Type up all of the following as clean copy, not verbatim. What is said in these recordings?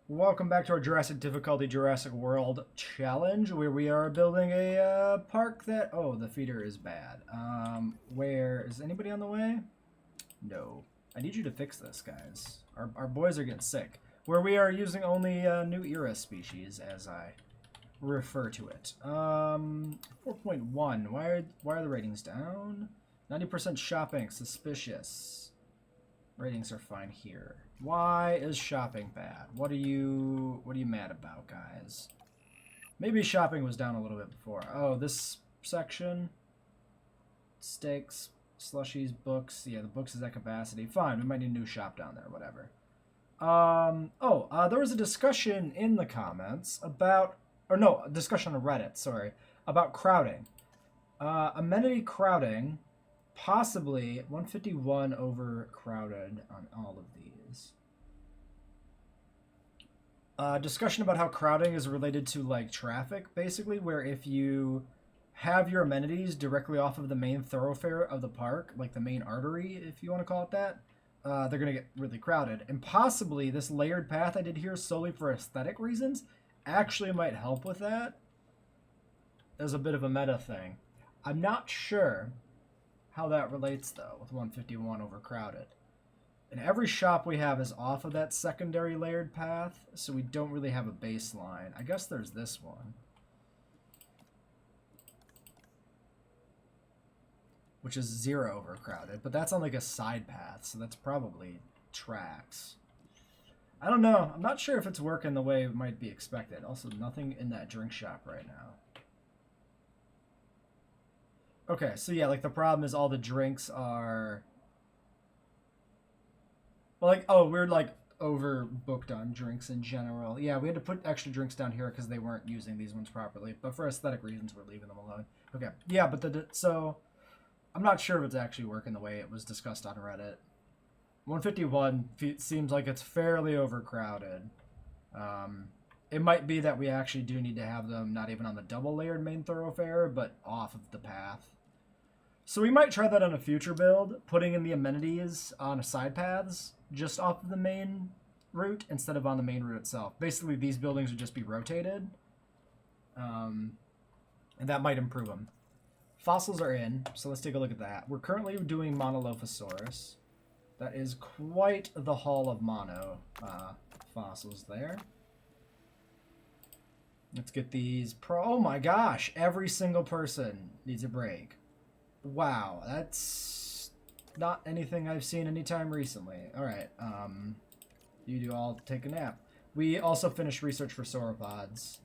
Welcome back to our Jurassic difficulty Jurassic World challenge, where we are building a park that... Oh, the feeder is bad. Where... Is anybody on the way? No. I need you to fix this, guys. Our boys are getting sick. Where we are using only new era species, as I refer to it. 4.1. Why are the ratings down? 90% shopping. Suspicious. Ratings are fine here. Why is shopping bad? What are you mad about, guys? Maybe shopping was down a little bit before. Oh, this section. Steaks, slushies, books. Yeah, the books is at capacity. Fine, we might need a new shop down there, whatever. There was a discussion in the comments about, or no, a discussion on Reddit, sorry, about crowding. Amenity crowding, possibly 151 overcrowded on all of these. Discussion about how crowding is related to like traffic, basically, where if you have your amenities directly off of the main thoroughfare of the park, like the main artery, if you want to call it that, they're going to get really crowded. And possibly this layered path I did here solely for aesthetic reasons actually might help with that as a bit of a meta thing. I'm not sure how that relates, though, with 151 overcrowded. And every shop we have is off of that secondary layered path, so we don't really have a baseline. I guess there's this one, which is 0 overcrowded, but that's on like a side path, so that's probably tracks. I don't know. I'm not sure if it's working the way it might be expected. Also, nothing in that drink shop right now. Okay, so yeah, like the problem is all the drinks are... Well, like, oh, we're like overbooked on drinks in general. Yeah, we had to put extra drinks down here because they weren't using these ones properly. But for aesthetic reasons, we're leaving them alone. Okay, yeah, but so I'm not sure if it's actually working the way it was discussed on Reddit. 151 seems like it's fairly overcrowded. It might be that we actually do need to have them not even on the double layered main thoroughfare, but off of the path. So we might try that on a future build, putting in the amenities on side paths just off of the main route instead of on the main route itself. Basically, these buildings would just be rotated, and that might improve them. Fossils are in, so let's take a look at that. We're currently doing Monolophosaurus. That is quite the haul of mono fossils there. Let's get these oh my gosh, every single person needs a break. Wow, that's not anything I've seen anytime recently. Alright, you do all take a nap. We also finished research for sauropods,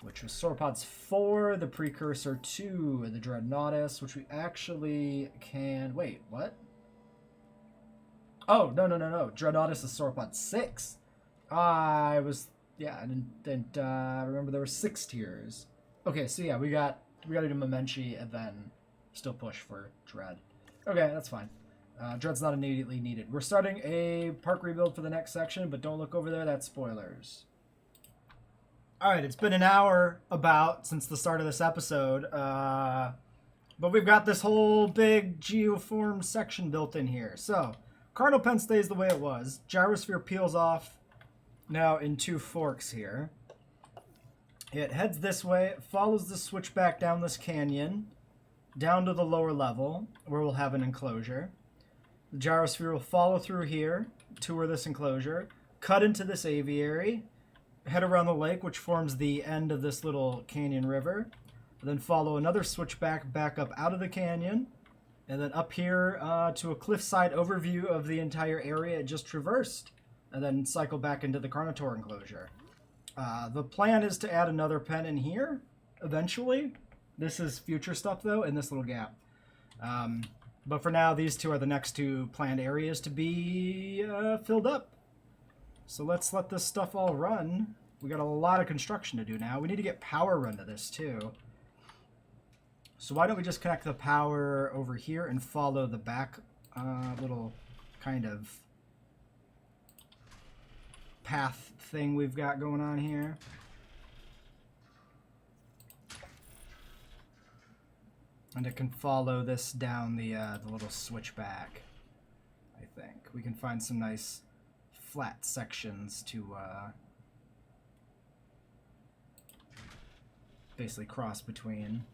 which was sauropods 4, the precursor to the Dreadnoughtus, which we actually can... Wait, what? Oh, no. Dreadnoughtus is sauropod 6. I didn't remember there were 6 tiers. Okay, so yeah, we gotta do Momenchi and then still push for Dread. Okay, that's fine. Dread's not immediately needed. We're starting a park rebuild for the next section, but don't look over there, that's spoilers. Alright, it's been an hour about since the start of this episode, but we've got this whole big geoformed section built in here. So, Cardinal Pen stays the way it was. Gyrosphere peels off now in 2 forks here. It heads this way, follows the switchback down this canyon, down to the lower level, where we'll have an enclosure. The gyrosphere will follow through here, tour this enclosure, cut into this aviary, head around the lake, which forms the end of this little canyon river, then follow another switchback back up out of the canyon, and then up here to a cliffside overview of the entire area it just traversed, and then cycle back into the Carnotaur enclosure. The plan is to add another pen in here, eventually. This is future stuff, though, in this little gap. But for now, these two are the next 2 planned areas to be filled up. So let's let this stuff all run. We got a lot of construction to do now. We need to get power run to this, too. So why don't we just connect the power over here and follow the back little kind of path thing we've got going on here. And it can follow this down the little switchback, I think. We can find some nice flat sections to basically cross between.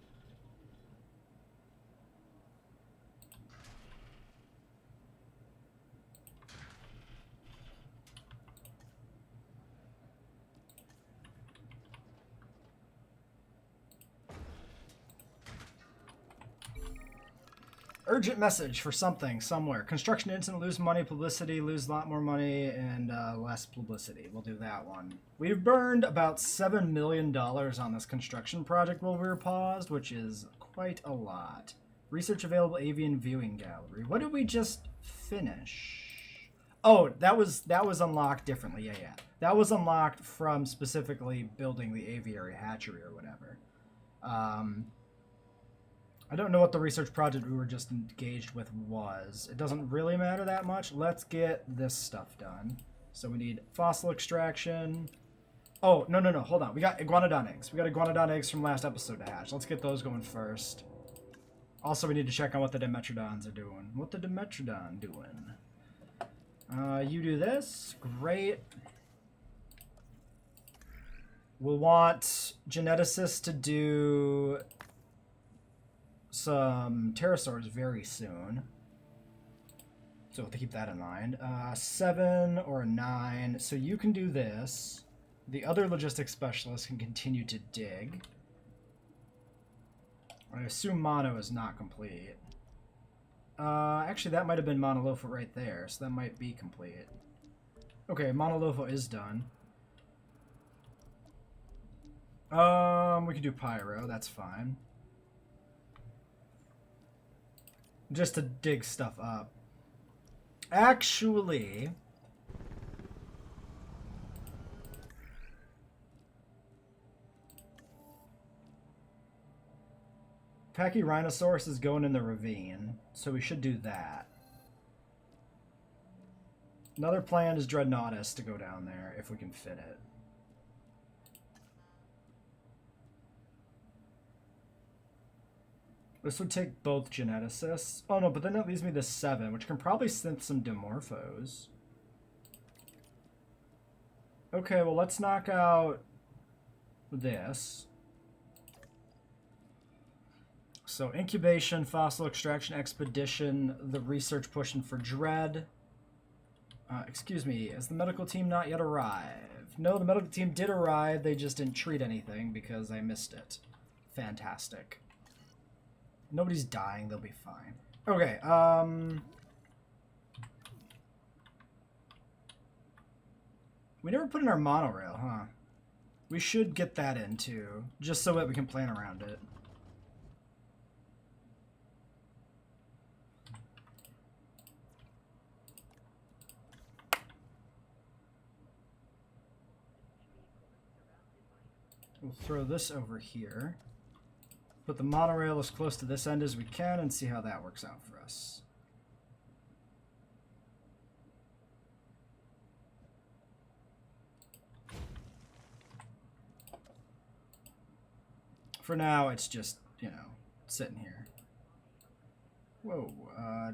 Urgent message for something, somewhere. Construction instant, lose money, publicity, lose a lot more money, and less publicity. We'll do that one. We've burned about $7 million on this construction project while we were paused, which is quite a lot. Research available avian viewing gallery. What did we just finish? Oh, that was unlocked differently. Yeah. That was unlocked from specifically building the aviary hatchery or whatever. I don't know what the research project we were just engaged with was. It doesn't really matter that much. Let's get this stuff done. So we need fossil extraction. Oh, no. Hold on. We got iguanodon eggs. We got iguanodon eggs from last episode to hatch. Let's get those going first. Also, we need to check on what the Dimetrodons are doing. What the Dimetrodon doing? You do this. Great. We'll want geneticists to do some pterosaurs very soon. So we'll have to keep that in mind. 7 or a 9. So you can do this. The other logistics specialist can continue to dig. I assume mono is not complete. Actually, that might have been Monolopho right there, so that might be complete. Okay, Monolopho is done. We can do Pyro, that's fine. Just to dig stuff up. Actually, Pachyrhinosaurus is going in the ravine, so we should do that. Another plan is Dreadnoughtus to go down there if we can fit it. This would take both geneticists. Oh no, but then that leaves me the 7, which can probably synth some Dimorphos. Okay, well let's knock out this. So incubation, fossil extraction, expedition, the research pushing for dread. Excuse me, has the medical team not yet arrived? No, the medical team did arrive, they just didn't treat anything because I missed it. Fantastic. Nobody's dying, they'll be fine. Okay, we never put in our monorail, huh? We should get that in too, just so that we can plan around it. We'll throw this over here. Put the monorail as close to this end as we can and see how that works out for us. For now, it's just, you know, sitting here. Whoa,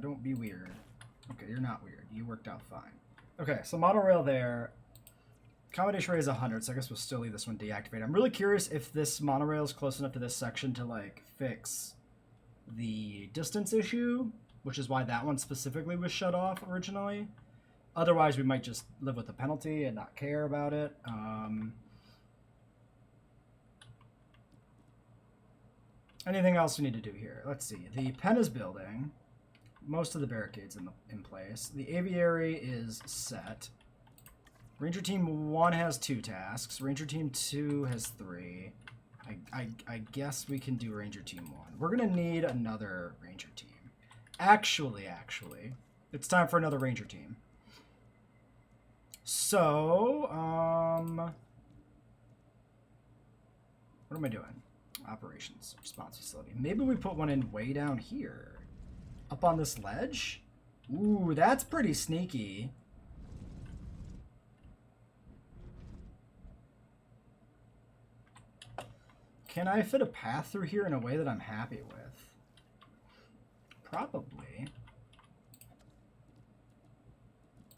don't be weird. Okay, you're not weird. You worked out fine. Okay, so monorail there. Accommodation rate is 100, so I guess we'll still leave this one deactivated. I'm really curious if this monorail is close enough to this section to, like, fix the distance issue, which is why that one specifically was shut off originally. Otherwise, we might just live with the penalty and not care about it. Anything else we need to do here? Let's see. The pen is building. Most of the barricades in place. The aviary is set. Ranger Team 1 has 2 tasks. Ranger Team 2 has 3. I guess we can do Ranger Team 1. We're going to need another Ranger Team. Actually, it's time for another Ranger Team. So, what am I doing? Operations Response Facility. Maybe we put one in way down here. Up on this ledge? Ooh, that's pretty sneaky. Can I fit a path through here in a way that I'm happy with? Probably.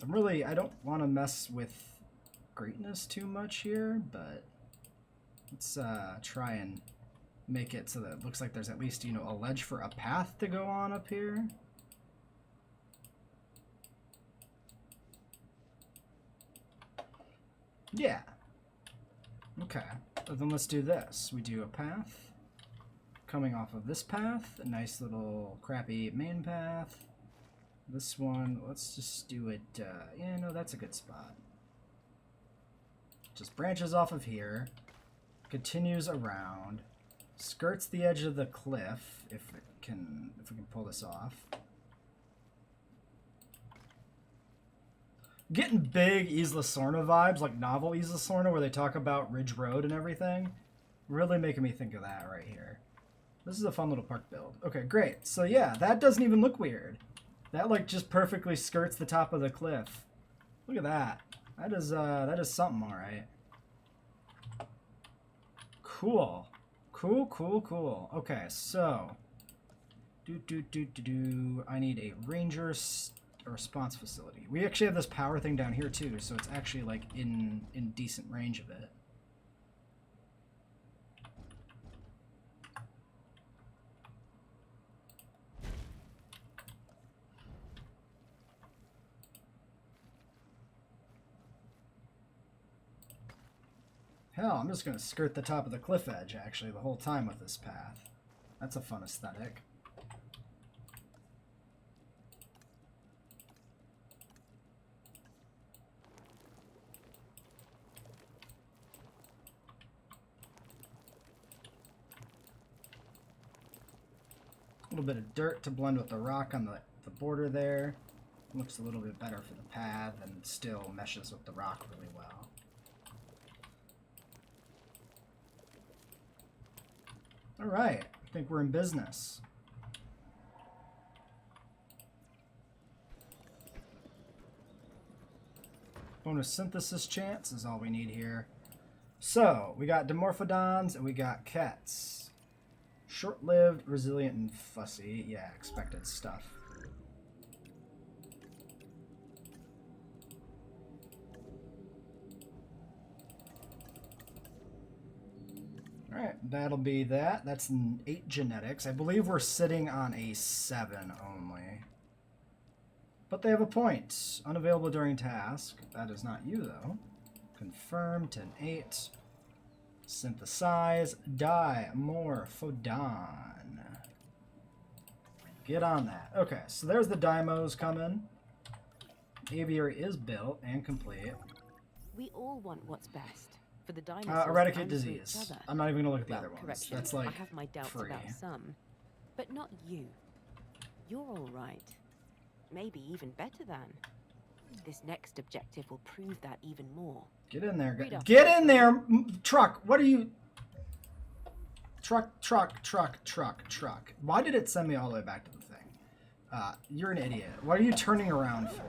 I don't want to mess with greatness too much here, but let's try and make it so that it looks like there's at least, you know, a ledge for a path to go on up here. Yeah. Okay. So then let's do this. We do a path coming off of this path, a nice little crappy main path. This one, let's just do it, yeah, no, that's a good spot. Just branches off of here, continues around, skirts the edge of the cliff, if we can pull this off. Getting big Isla Sorna vibes, like novel Isla Sorna, where they talk about Ridge Road and everything. Really making me think of that right here. This is a fun little park build. Okay, great. So yeah, that doesn't even look weird. That like just perfectly skirts the top of the cliff. Look at that. That is something, all right. Cool. Cool. Okay, so I need a ranger response facility. We actually have this power thing down here too, so it's actually like in decent range of it. Hell, I'm just going to skirt the top of the cliff edge, actually, the whole time with this path. That's a fun aesthetic. A little bit of dirt to blend with the rock on the border there. Looks a little bit better for the path and still meshes with the rock really well. All right, I think we're in business. Bonus synthesis chance is all we need here. So, we got Dimorphodons and we got Kets. Short-lived, resilient, and fussy. Yeah, expected stuff. Alright, that'll be that. That's an 8 genetics. I believe we're sitting on a 7 only. But they have a point. Unavailable during task. That is not you, though. Confirm, 10-8. Synthesize, Dimorphodon. Get on that. Okay, so there's the Dimos coming. Aviary is built and complete. We all want what's best. For the dinosaurs eradicate disease. I'm not even gonna look at the other ones. That's like I have my doubts free. about some, but not you. You're all right. Maybe even better than. This next objective will prove that even more. Get in there. Get in there, truck. What are you? Truck. Why did it send me all the way back to the thing? You're an idiot. What are you turning around for?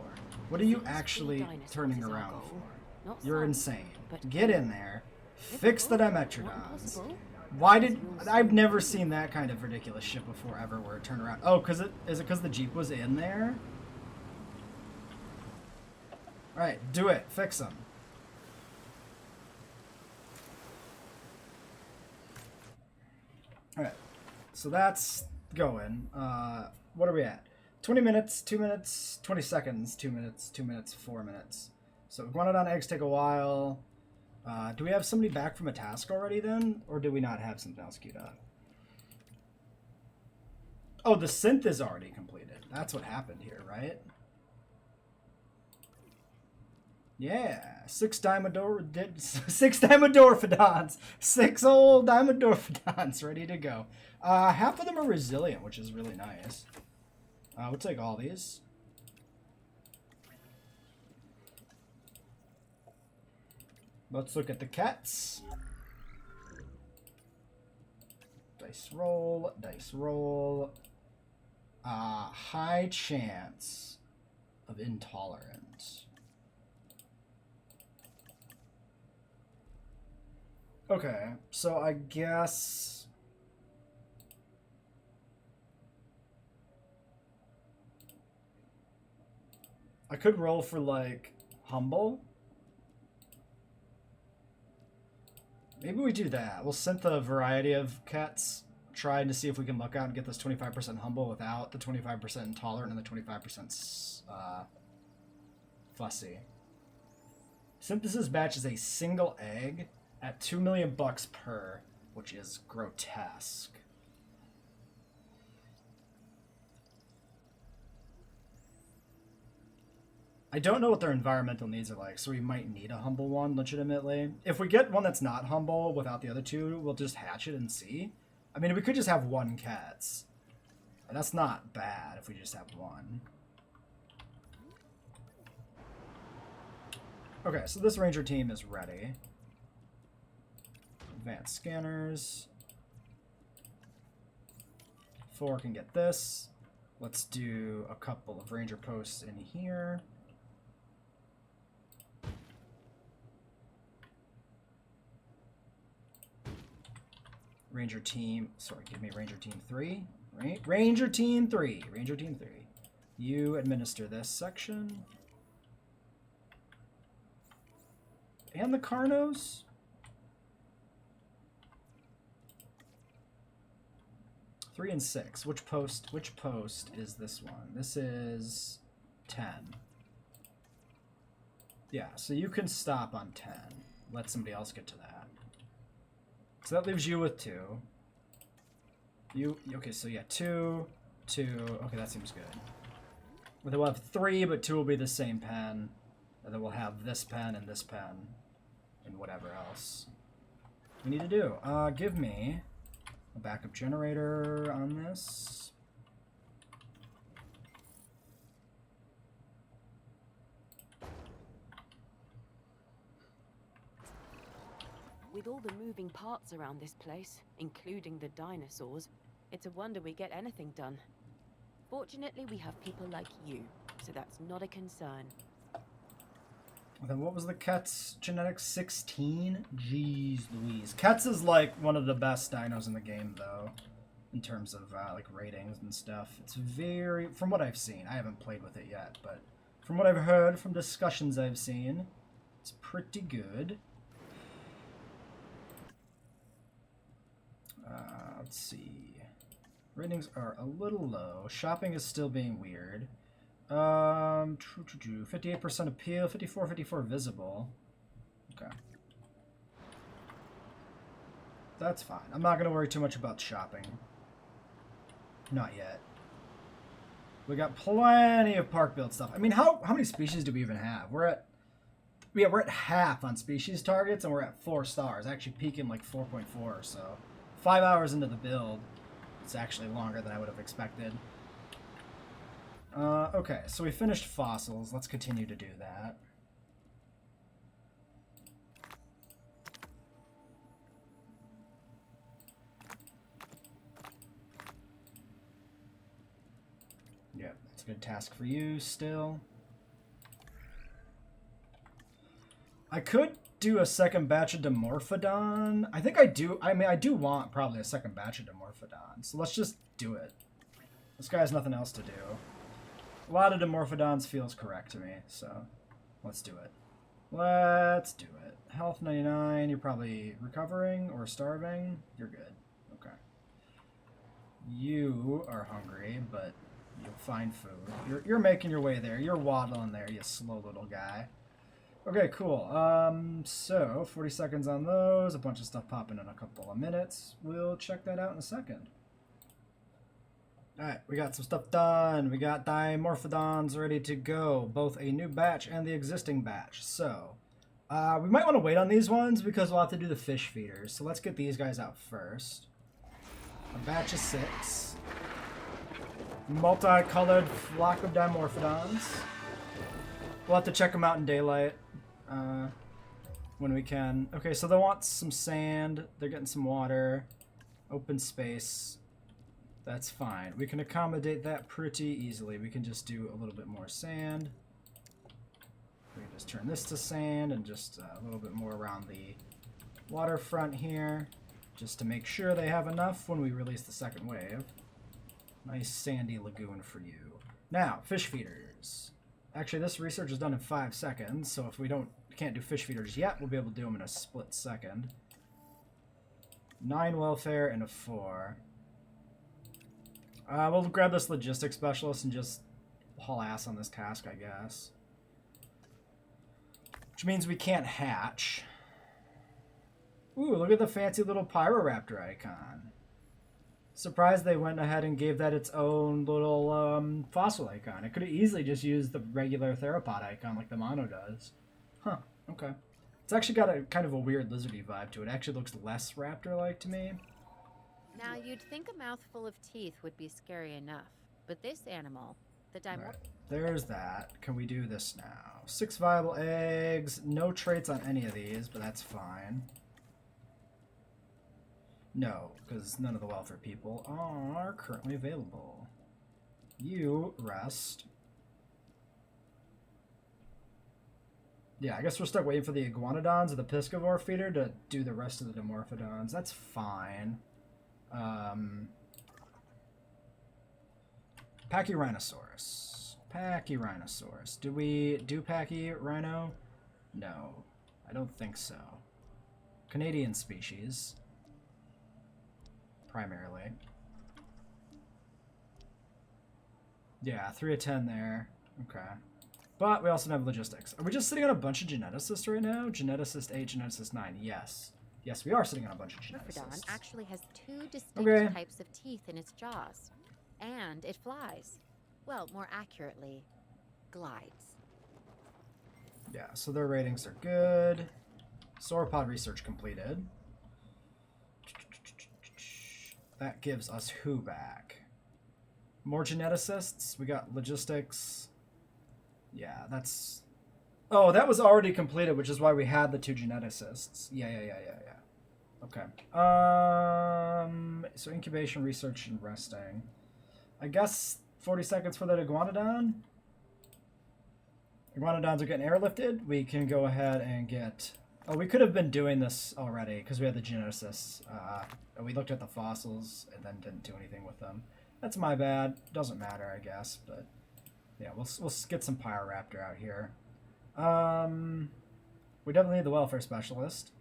What are you actually turning around for? You're insane. Get in there. Fix the Dimetrodons. Why did... I've never seen that kind of ridiculous shit before ever where it turned around. Oh, is it because the Jeep was in there? Alright, do it. Fix them. Alright. So that's going. What are we at? 20 minutes, 2 minutes, 20 seconds, 2 minutes, 2 minutes, 4 minutes. So Iguanodon eggs take a while. Do we have somebody back from a task already then? Or do we not have something else queued up? Oh, the synth is already completed. That's what happened here, right? Yeah, 6 Dimodorphodons. 6 old Dimodorphodons ready to go. Half of them are resilient, which is really nice. We'll take all these. Let's look at the cats. Dice roll, dice roll. High chance of intolerance. Okay, so I guess... I could roll for, like, humble. Maybe we do that. We'll synth a variety of cats, trying to see if we can luck out and get this 25% humble without the 25% intolerant and the 25% fussy. Synthesis batch is a single egg at $2 million per, which is grotesque. I don't know what their environmental needs are like, so we might need a humble one, legitimately. If we get one that's not humble without the other two, we'll just hatch it and see. I mean, we could just have one cats. That's not bad if we just have one. Okay, so this ranger team is ready. Advanced scanners. 4 can get this. Let's do a couple of ranger posts in here. Ranger team, sorry, give me Ranger team 3. Right? Ranger team 3. Ranger team 3. You administer this section. And the Carnos? Three and 6. Which post is this one? This is 10. Yeah, so you can stop on 10. Let somebody else get to that. So that leaves you with 2. Okay, so yeah, 2, 2. Okay, that seems good. Well, then we'll have 3, but 2 will be the same pen. And then we'll have this pen, and whatever else we need to do. Give me a backup generator on this. With all the moving parts around this place, including the dinosaurs, it's a wonder we get anything done. Fortunately, we have people like you, so that's not a concern. Then what was the Ketz genetics? 16? Jeez Louise. Ketz is like one of the best dinos in the game, though, in terms of like ratings and stuff. It's very, from what I've seen, I haven't played with it yet, but from what I've heard from discussions I've seen, it's pretty good. Let's see. Ratings are a little low. Shopping is still being weird. 58% appeal, 54 visible. Okay. That's fine. I'm not going to worry too much about shopping. Not yet. We got plenty of park build stuff. I mean, how many species do we even have? We're at half on species targets, and we're at 4 stars. Actually peaking like 4.4, so 5 hours into the build. It's actually longer than I would have expected. Okay, so we finished fossils. Let's continue to do that. Yep, that's a good task for you still. I could do a second batch of Dimorphodon. I think I do. I mean, I do want probably a second batch of Dimorphodon. So let's just do it. This guy has nothing else to do. A lot of Dimorphodons feels correct to me, so let's do it. Let's do it. Health 99, you're probably recovering or starving. You're good. Okay. You are hungry, but you'll find food. You're making your way there. You're waddling there, you slow little guy. Okay, cool. So 40 seconds on those. A bunch of stuff popping in a couple of minutes. We'll check that out in a second. Alright, we got some stuff done. We got Dimorphodons ready to go. Both a new batch and the existing batch. So, we might want to wait on these ones because we'll have to do the fish feeders. So let's get these guys out first. A batch of 6. Multicolored flock of Dimorphodons. We'll have to check them out in daylight when we can. Okay, so they want some sand. They're getting some water. Open space. That's fine. We can accommodate that pretty easily. We can just do a little bit more sand. We can just turn this to sand and just a little bit more around the waterfront here, just to make sure they have enough when we release the second wave. Nice sandy lagoon for you. Now, fish feeders. Actually, this research is done in 5 seconds, so if we can't do fish feeders yet, we'll be able to do them in a split second. 9 welfare and a 4. We'll grab this logistics specialist and just haul ass on this task, I guess. Which means we can't hatch. Ooh, look at the fancy little Pyroraptor icon. Surprised they went ahead and gave that its own little fossil icon. It could have easily just used the regular theropod icon like the mono does. Huh, okay. It's actually got a kind of a weird lizardy vibe to it. It actually looks less raptor-like to me. Now, you'd think a mouthful of teeth would be scary enough, but this animal, the Right, there's that. Can we do this now? 6 viable eggs. No traits on any of these, but that's fine. No, because none of the welfare people are currently available. You rest. Yeah, I guess we're stuck waiting for the iguanodons or the piscivore feeder to do the rest of the dimorphodons. That's fine. Pachyrhinosaurus. Pachyrhinosaurus. Do we do Pachyrhino? No, I don't think so. Canadian species. Primarily. Yeah, 3 of 10 there. Okay. But we also have logistics. Are we just sitting on a bunch of geneticists right now? Geneticist 8, geneticist 9. Yes. Yes, we are sitting on a bunch of geneticists. Myrmidon actually has 2 distinct types of teeth in its jaws. And it flies. Well, more accurately, glides. Yeah, so their ratings are good. Sauropod research completed. That gives us who back? More geneticists. We got logistics. Yeah, that's... Oh, that was already completed, which is why we had the 2 geneticists. Yeah. Okay. So incubation, research, and resting. I guess 40 seconds for that iguanodon. Iguanodons are getting airlifted. We can go ahead and get... Oh, we could have been doing this already because we had the geneticists. We looked at the fossils and then didn't do anything with them. That's my bad. Doesn't matter, I guess. But yeah, we'll get some Pyroraptor out here. We definitely need the welfare specialist.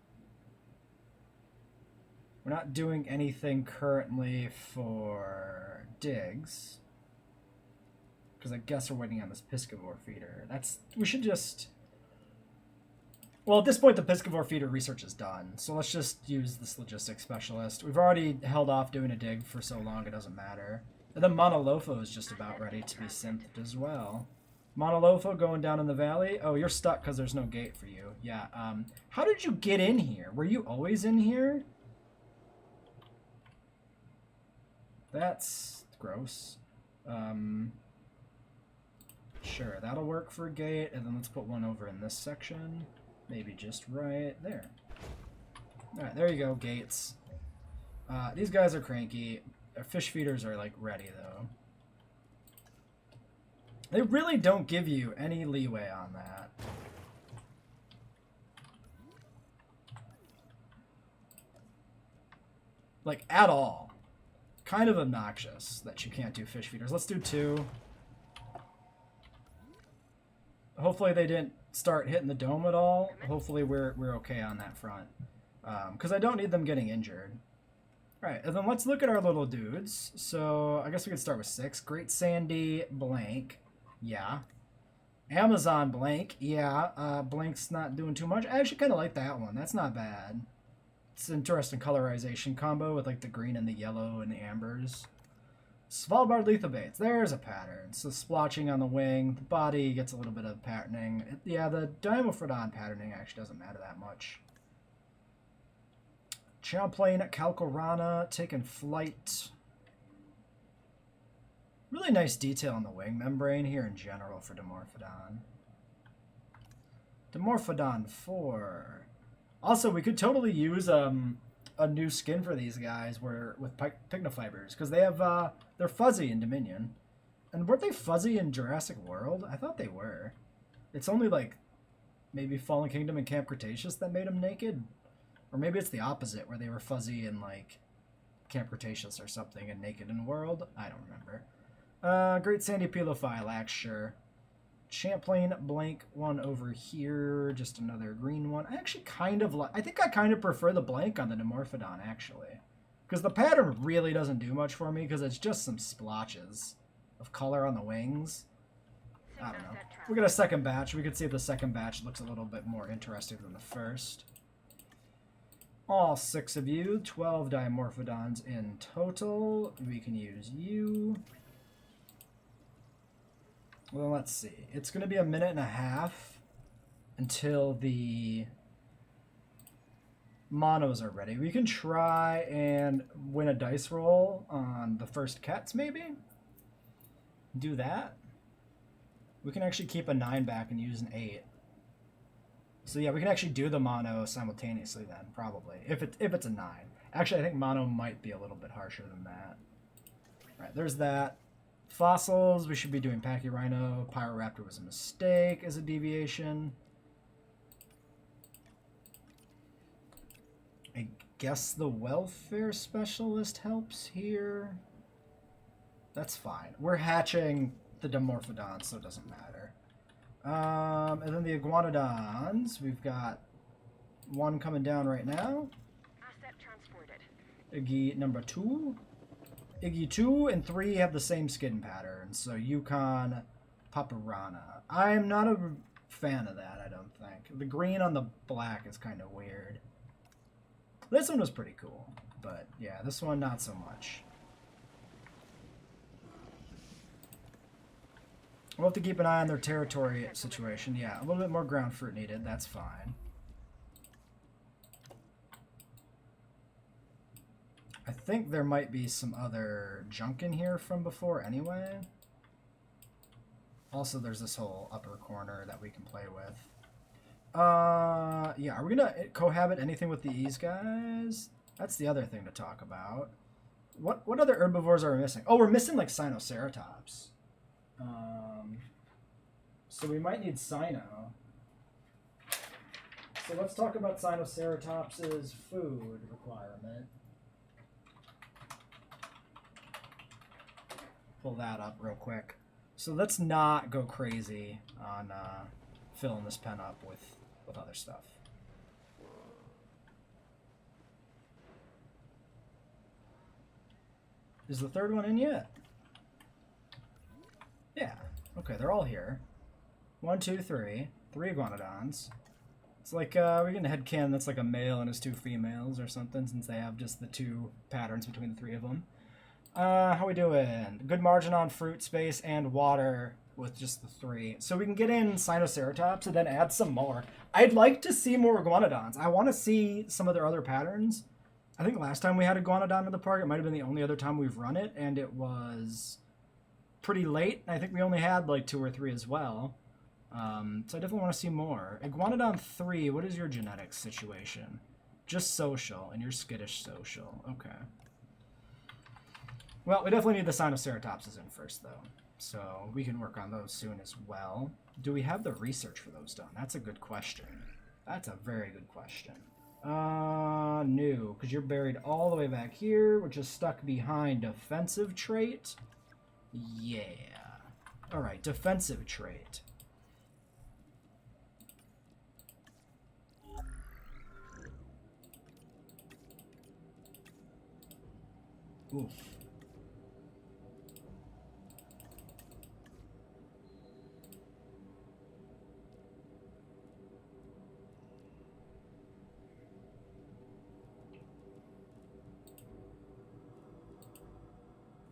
We're not doing anything currently for digs. Because I guess we're waiting on this piscivore feeder. We should just... Well, at this point, the piscivore feeder research is done. So let's just use this logistics specialist. We've already held off doing a dig for so long, it doesn't matter. And then Monolopho is just about ready to be synthed as well. Monolopho going down in the valley. Oh, you're stuck because there's no gate for you. Yeah, how did you get in here? Were you always in here? That's gross. Sure, that'll work for a gate, and then let's put one over in this section. Maybe just right there. Alright, there you go, gates. These guys are cranky. Our fish feeders are, like, ready, though. They really don't give you any leeway on that. Like, at all. Kind of obnoxious that you can't do fish feeders. Let's do 2. Hopefully they didn't start hitting the dome at all. Hopefully we're okay on that front. Because I don't need them getting injured. Alright, and then let's look at our little dudes. So, I guess we could start with 6. Great Sandy blank. Yeah. Amazon blank. Yeah. Blank's not doing too much. I actually kind of like that one. That's not bad. It's an interesting colorization combo with like the green and the yellow and the ambers. Svalbard lithobates. There's a pattern. So splotching on the wing. The body gets a little bit of patterning. Yeah, the Dimorphodon patterning actually doesn't matter that much. Champlain Calcorana taking flight. Really nice detail on the wing membrane here in general for Dimorphodon. Dimorphodon 4. Also, we could totally use a new skin for these guys with pycnofibers, because they have they're fuzzy in Dominion. And weren't they fuzzy in Jurassic World? I thought they were. It's only like maybe Fallen Kingdom and Camp Cretaceous that made them naked. Or maybe it's the opposite, where they were fuzzy in like Camp Cretaceous or something and naked in World. I don't remember. Great Sandy Pelophylax, sure. Champlain blank one over here. Just another green one. I actually kind of like... I think I kind of prefer the blank on the Dimorphodon, actually. Because the pattern really doesn't do much for me, because it's just some splotches of color on the wings. I don't know. We got a second batch. We could see if the second batch looks a little bit more interesting than the first. All 6 of you, 12 Dimorphodons in total. We can use you. Well, let's see. It's going to be a minute and a half until the monos are ready. We can try and win a dice roll on the first Kets, maybe? Do that. We can actually keep a 9 back and use an 8. So yeah, we can actually do the mono simultaneously then, probably. If it's a 9. Actually, I think mono might be a little bit harsher than that. Alright, there's that. Fossils, we should be doing Pachyrhino. Pyroraptor was a mistake as a deviation. I guess the welfare specialist helps here. That's fine. We're hatching the Dimorphodons, so it doesn't matter. And then the Iguanodons, we've got one coming down right now. Asset transported. Iggy number 2. Iggy 2 and 3 have the same skin pattern, so Yukon Paparana. I'm not a fan of that, I don't think. The green on the black is kind of weird. This one was pretty cool, but yeah, this one not so much. We'll have to keep an eye on their territory situation. Yeah, a little bit more ground fruit needed. That's fine. I think there might be some other junk in here from before anyway. Also, there's this whole upper corner that we can play with. Yeah, are we going to cohabit anything with these guys? That's the other thing to talk about. What other herbivores are we missing? Oh, we're missing, like, Sinoceratops. So we might need Sino. So let's talk about Sinoceratops's food requirement. Pull that up real quick. So let's not go crazy on filling this pen up with other stuff. Is the third one in yet? Yeah. Okay, they're all here. 1, 2, 3. 3 Iguanodons. It's like, we're getting a headcanon that's like a male and his 2 females or something, since they have just the 2 patterns between the 3 of them. How we doing? Good margin on fruit space and water with just the 3. So we can get in Sinoceratops and then add some more. I'd like to see more Iguanodons. I want to see some of their other patterns. I think last time we had Iguanodon in the park, it might have been the only other time we've run it, and it was pretty late. I think we only had like 2 or 3 as well. So I definitely want to see more. Iguanodon 3, what is your genetics situation? Just social, and you're skittish social. Okay. Well, we definitely need the Sinoceratopses in first, though. So we can work on those soon as well. Do we have the research for those done? That's a good question. That's a very good question. No, because you're buried all the way back here, which is stuck behind defensive trait. Yeah. All right, defensive trait. Oof.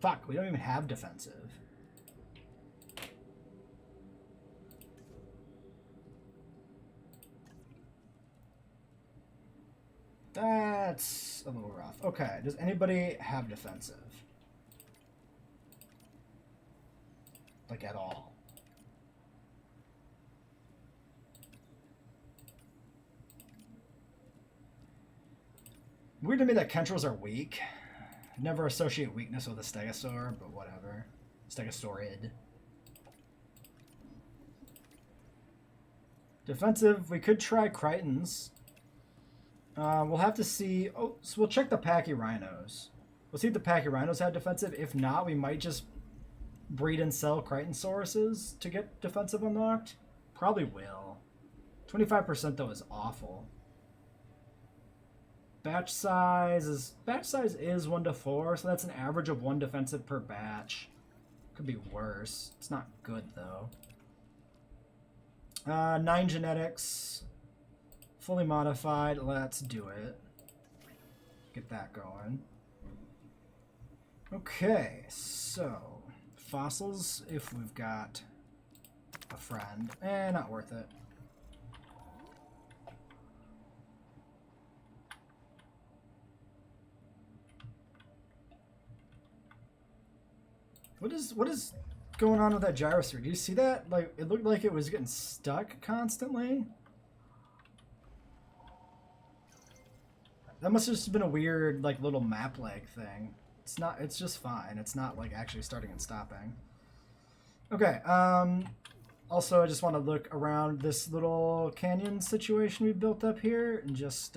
Fuck, we don't even have defensive. That's a little rough. Okay, does anybody have defensive? Like, at all? Weird to me that Kentrils are weak. Never associate weakness with a Stegosaur, but whatever. Stegosaurid. Defensive, we could try Crichtons. We'll have to see... Oh, so we'll check the Pachyrhinos. We'll see if the Pachyrhinos have defensive. If not, we might just breed and sell Crichtonsauruses to get defensive unlocked? Probably will. 25% though is awful. Batch size is 1 to 4, so that's an average of 1 defensive per batch. Could be worse. It's not good though. 9 genetics, fully modified. Let's do it. Get that going. Okay, so fossils if we've got a friend. Not worth it. What is going on with that gyrosphere? Do you see that? Like, it looked like it was getting stuck constantly. That must have just been a weird, like, little map lag thing. It's not, it's just fine. It's not, like, actually starting and stopping. Okay, also, I just want to look around this little canyon situation we built up here and just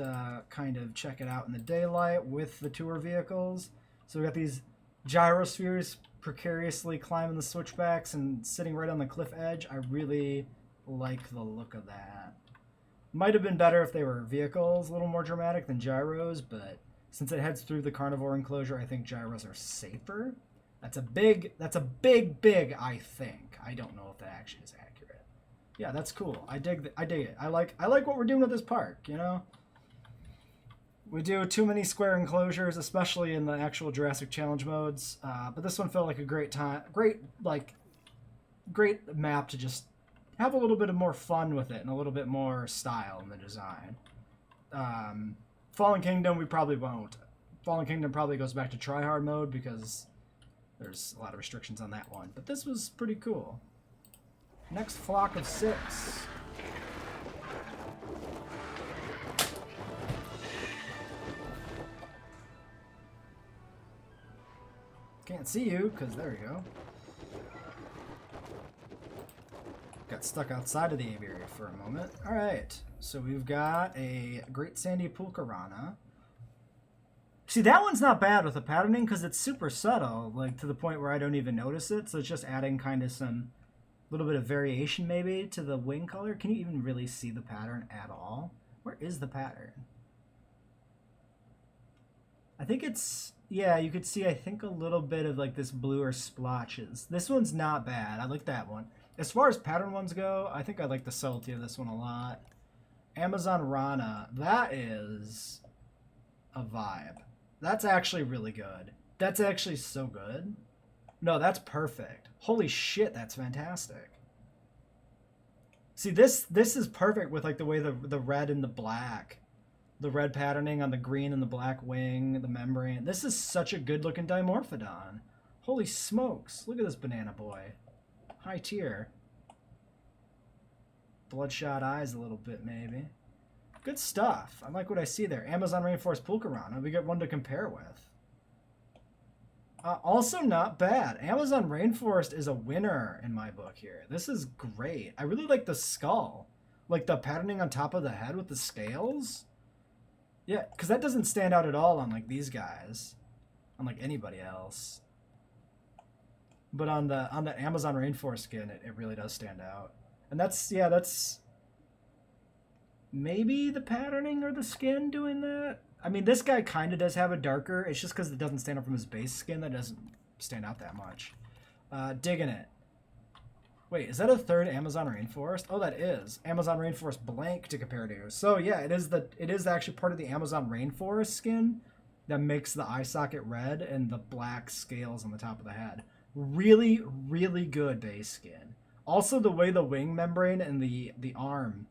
kind of check it out in the daylight with the tour vehicles. So we got these gyrospheres precariously climbing the switchbacks and sitting right on the cliff edge. I really like the look of that. Might have been better if they were vehicles, a little more dramatic than gyros, but since it heads through the carnivore enclosure, I think gyros are safer. That's a big I think. I don't know if that actually is accurate. Yeah, that's cool. I dig it. I like what we're doing with this park, you know? We do too many square enclosures, especially in the actual Jurassic Challenge modes. But this one felt like a great map to just have a little bit of more fun with it and a little bit more style in the design. Fallen Kingdom, we probably won't. Fallen Kingdom probably goes back to tryhard mode because there's a lot of restrictions on that one. But this was pretty cool. Next flock of 6. Can't see you, because there you go. Got stuck outside of the aviary for a moment. Alright, so we've got a Great Sandy Pulcherana. See, that one's not bad with the patterning, because it's super subtle, like to the point where I don't even notice it, so it's just adding kind of some little bit of variation maybe to the wing color. Can you even really see the pattern at all? Where is the pattern? I think it's, yeah, you could see, I think, a little bit of like this bluer splotches. This one's not bad. I like that one. As far as pattern ones go, I think I like the subtlety of this one a lot. Amazon Rana, that is a vibe. That's actually really good. That's actually so good. No, that's perfect. Holy shit, that's fantastic. See, this is perfect with like the way the red and the black. The red patterning on the green and the black wing, the membrane. This is such a good looking Dimorphodon. Holy smokes. Look at this banana boy. High tier. Bloodshot eyes a little bit, maybe. Good stuff. I like what I see there. Amazon Rainforest Pulcherana. We get one to compare with. Also not bad. Amazon Rainforest is a winner in my book here. This is great. I really like the skull. Like the patterning on top of the head with the scales. Yeah, because that doesn't stand out at all on like these guys, unlike anybody else. But on the Amazon Rainforest skin, it really does stand out. And that's, yeah, that's maybe the patterning or the skin doing that. I mean, this guy kind of does have a darker. It's just because it doesn't stand out from his base skin that doesn't stand out that much. Digging it. Wait, is that a third Amazon Rainforest? Oh, that is. Amazon Rainforest blank to compare to. So yeah, it is actually part of the Amazon Rainforest skin that makes the eye socket red and the black scales on the top of the head. Really, really good base skin. Also, the way the wing membrane and the arm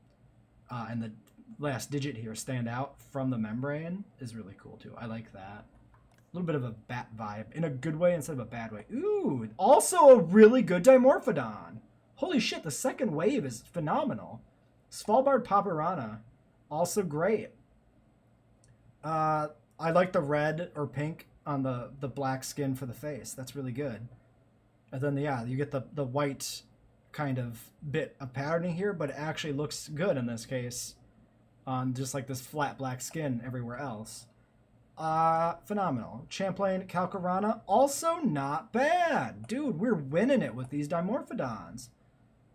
and the last digit here stand out from the membrane is really cool too. I like that. A little bit of a bat vibe in a good way instead of a bad way. Ooh, also a really good Dimorphodon. Holy shit, the second wave is phenomenal. Svalbard Paparana, also great. I like the red or pink on the black skin for the face. That's really good. And then, yeah, you get the white kind of bit of patterning here, but it actually looks good in this case on just like this flat black skin everywhere else. Phenomenal. Champlain Calcarana, also not bad. Dude, we're winning it with these Dimorphodons.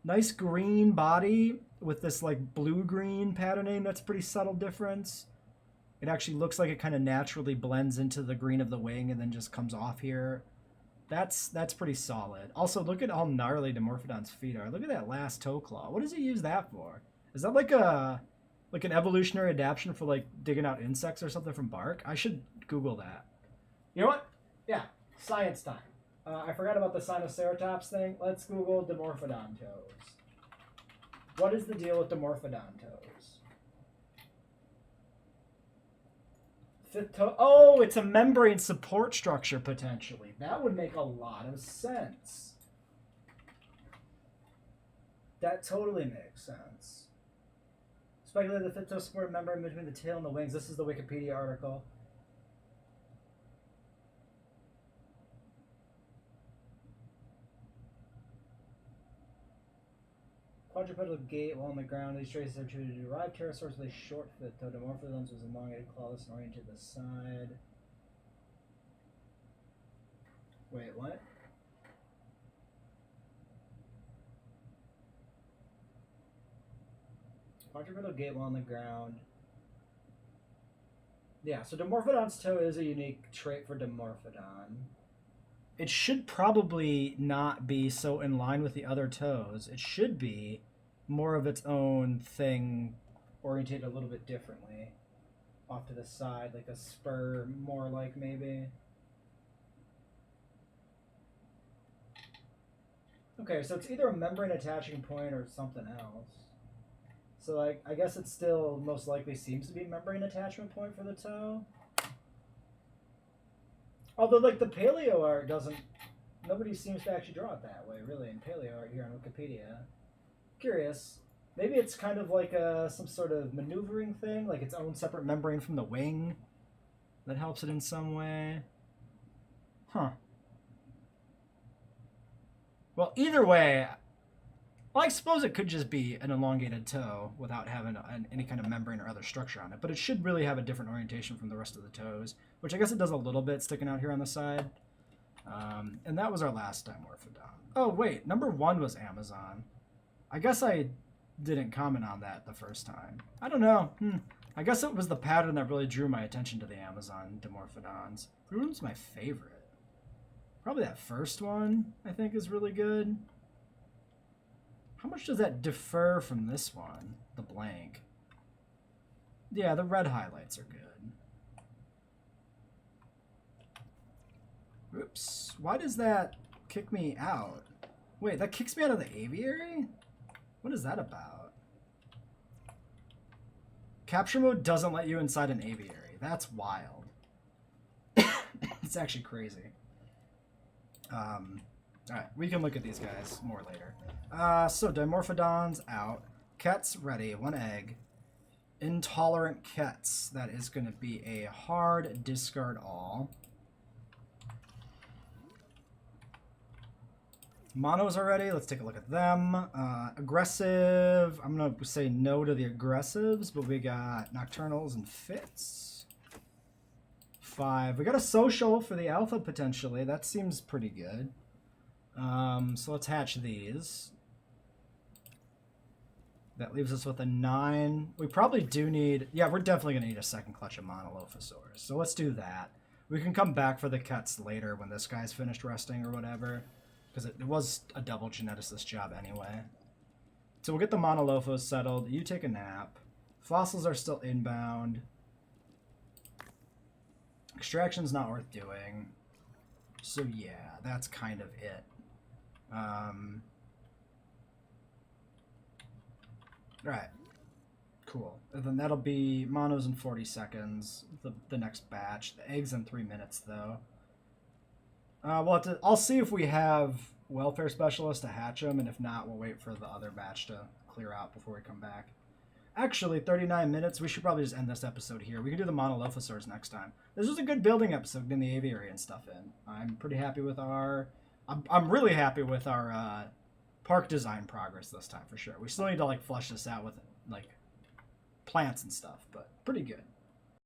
Nice green body with this like blue-green patterning. That's a pretty subtle difference. It actually looks like it kind of naturally blends into the green of the wing and then just comes off here. That's pretty solid. Also, look at how gnarly Dimorphodon's feet are. Look at that last toe claw. What does he use that for? Is that like an evolutionary adaptation for like digging out insects or something from bark? I should Google that. You know what? Yeah, science time. I forgot about the Sinoceratops thing. Let's Google Dimorphodon toes. What is the deal with Dimorphodon toes? Fifth toe. Oh, it's a membrane support structure potentially. That would make a lot of sense. That totally makes sense. Speculate the fifth toe support membrane between the tail and the wings. This is the Wikipedia article. Quadrupedal gait while on the ground. These traces are true to derive pterosaurs with a short fifth toe. Dimorphodons was elongated, clawless, and oriented to the side. Wait, what? Quadrupedal gait while on the ground. Yeah, so Dimorphodon's toe is a unique trait for Dimorphodon. It should probably not be so in line with the other toes. It should be more of its own thing, oriented a little bit differently. Off to the side, like a spur, more like maybe. Okay, so it's either a membrane attaching point or something else. So like, I guess it still most likely seems to be membrane attachment point for the toe. Although like the paleo art doesn't, nobody seems to actually draw it that way really in paleo art here on Wikipedia. Curious. Maybe it's kind of like some sort of maneuvering thing, like its own separate membrane from the wing that helps it in some way. Huh. Well, either way, well, I suppose it could just be an elongated toe without having any kind of membrane or other structure on it, but it should really have a different orientation from the rest of the toes, which I guess it does a little bit sticking out here on the side. And that was our last Dimorphodon. Oh, wait, number 1 was Amazon. I guess I didn't comment on that the first time. I don't know. I guess it was the pattern that really drew my attention to the Amazon Dimorphodons. Which one's my favorite? Probably that first one, I think, is really good. How much does that differ from this one? The blank. Yeah, the red highlights are good. Oops. Why does that kick me out? Wait, that kicks me out of the aviary? What is that about? Capture mode doesn't let you inside an aviary. That's wild. It's actually crazy. Alright, we can look at these guys more later. So Dimorphodons out. Kets ready. 1 egg. Intolerant Kets. That is going to be a hard discard all. Monos are ready. Let's take a look at them. Aggressive. I'm going to say no to the aggressives, but we got Nocturnals and Fits. 5. We got a social for the alpha potentially. That seems pretty good. So let's hatch these. That leaves us with a 9. We probably do need... Yeah, we're definitely going to need a second clutch of Monolophosaurs. So let's do that. We can come back for the Kets later when this guy's finished resting or whatever. Because it was a double geneticist job anyway. So we'll get the Monolophos settled. You take a nap. Fossils are still inbound. Extraction's not worth doing. So yeah, that's kind of it. Alright. Cool. And then that'll be monos in 40 seconds. The next batch. The eggs in 3 minutes, though. I'll see if we have welfare specialists to hatch them, and if not, we'll wait for the other batch to clear out before we come back. Actually, 39 minutes. We should probably just end this episode here. We can do the Monolophosaurs next time. This was a good building episode, getting the aviary and stuff in. I'm pretty happy with our... I'm really happy with our park design progress this time, for sure. We still need to, like, flush this out with, like, plants and stuff, but pretty good.